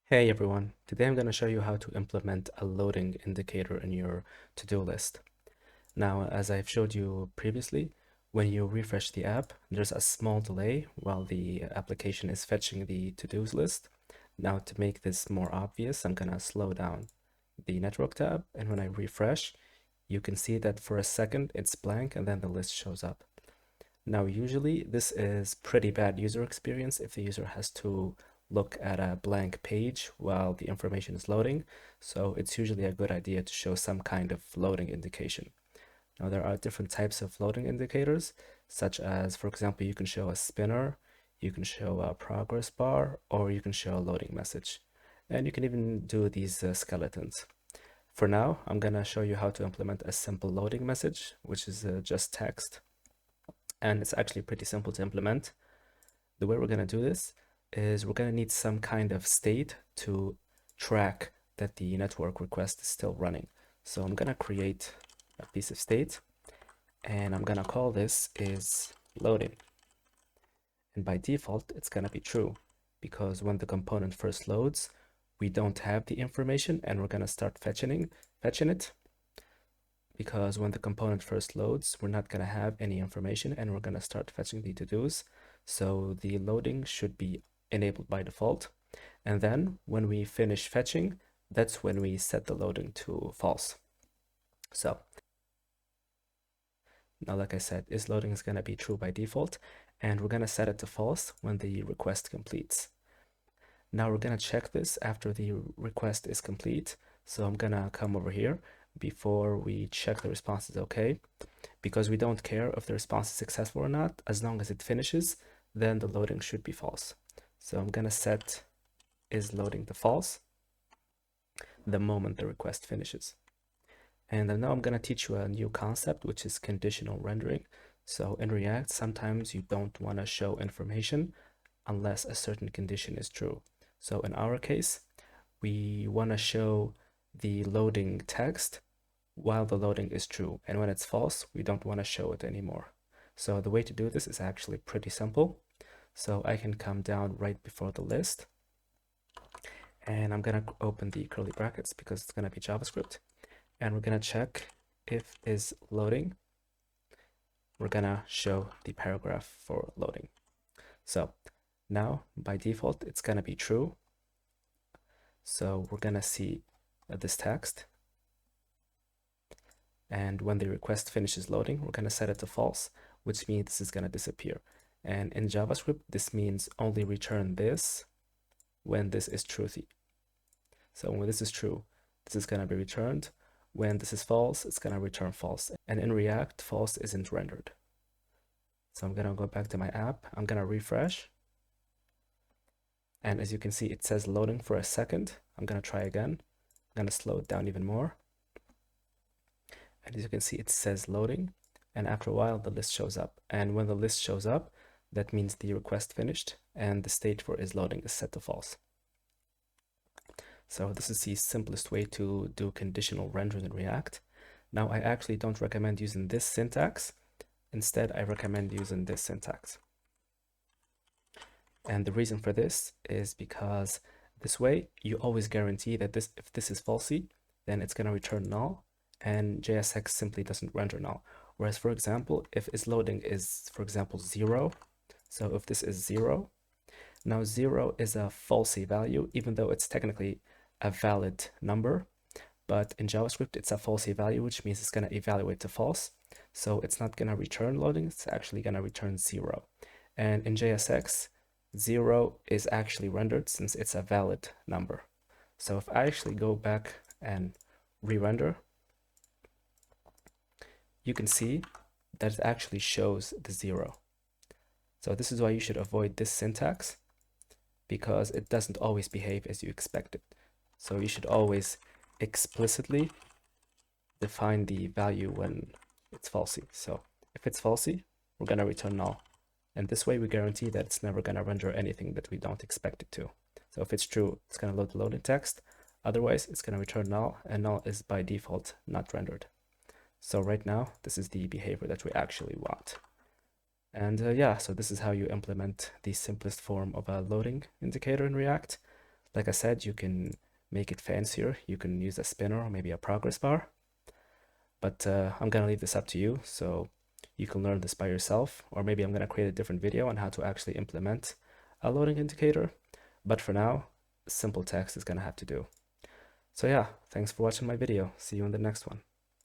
Hey everyone, today I'm going to show you how to implement a loading indicator in your to-do list. Now, as I've showed you previously, when you refresh the app, there's a small delay while the application is fetching the to-dos list. Now, to make this more obvious, I'm going to slow down the network tab, and when I refresh, you can see that for a second it's blank and then the list shows up. Now, usually this is pretty bad user experience if the user has to look at a blank page while the information is loading. So it's usually a good idea to show some kind of loading indication. Now, there are different types of loading indicators, such as, for example, you can show a spinner, you can show a progress bar, or you can show a loading message. And you can even do these skeletons. For now, I'm going to show you how to implement a simple loading message, which is just text. And it's actually pretty simple to implement. The way we're going to do this is we're going to need some kind of state to track that the network request is still running. So I'm going to create a piece of state, and I'm going to call this is loading. And by default, it's going to be true, because when the component first loads, we don't have the information, and we're going to start fetching it. Because when the component first loads, we're not going to have any information and we're going to start fetching the to-dos. So the loading should be enabled by default. And then when we finish fetching, that's when we set the loading to false. So now, like I said, is loading is going to be true by default, and we're going to set it to false when the request completes. Now we're going to check this after the request is complete. So I'm going to come over here before we check the response is okay, because we don't care if the response is successful or not. As long as it finishes, then the loading should be false. So I'm going to set is loading to false the moment the request finishes. And now I'm going to teach you a new concept, which is conditional rendering. So in React, sometimes you don't want to show information unless a certain condition is true. So in our case, we want to show the loading text while the loading is true. And when it's false, we don't want to show it anymore. So the way to do this is actually pretty simple. So I can come down right before the list, and I'm going to open the curly brackets because it's going to be JavaScript. And we're going to check if is loading. We're going to show the paragraph for loading. So now by default, it's going to be true. So we're going to see this text. And when the request finishes loading, we're going to set it to false, which means this is going to disappear. And in JavaScript, this means only return this when this is truthy. So when this is true, this is going to be returned. When this is false, it's going to return false. And in React, false isn't rendered. So I'm going to go back to my app. I'm going to refresh. And as you can see, it says loading for a second. I'm going to try again. I'm going to slow it down even more. And as you can see, it says loading. And after a while, the list shows up. And when the list shows up, that means the request finished and the state for is loading is set to false. So this is the simplest way to do conditional rendering in React. Now, I actually don't recommend using this syntax. Instead, I recommend using this syntax. And the reason for this is because this way you always guarantee that if this is falsy, then it's going to return null, and JSX simply doesn't render null. Whereas, for example, if is loading is, for example, 0, so if this is 0, now 0 is a falsy value, even though it's technically a valid number, but in JavaScript, it's a falsy value, which means it's going to evaluate to false. So it's not going to return loading, it's actually going to return 0. And in JSX, 0 is actually rendered since it's a valid number. So if I actually go back and re-render, you can see that it actually shows the 0. So this is why you should avoid this syntax, because it doesn't always behave as you expected. So you should always explicitly define the value when it's falsy. So if it's falsy, we're going to return null. And this way we guarantee that it's never going to render anything that we don't expect it to. So if it's true, it's going to load the loading text. Otherwise, it's going to return null, and null is by default not rendered. So right now, this is the behavior that we actually want. And yeah, so this is how you implement the simplest form of a loading indicator in React. Like I said, you can make it fancier. You can use a spinner or maybe a progress bar. But I'm gonna leave this up to you, so you can learn this by yourself, or maybe I'm gonna create a different video on how to actually implement a loading indicator. But for now, simple text is gonna have to do. So yeah, thanks for watching my video. See you in the next one.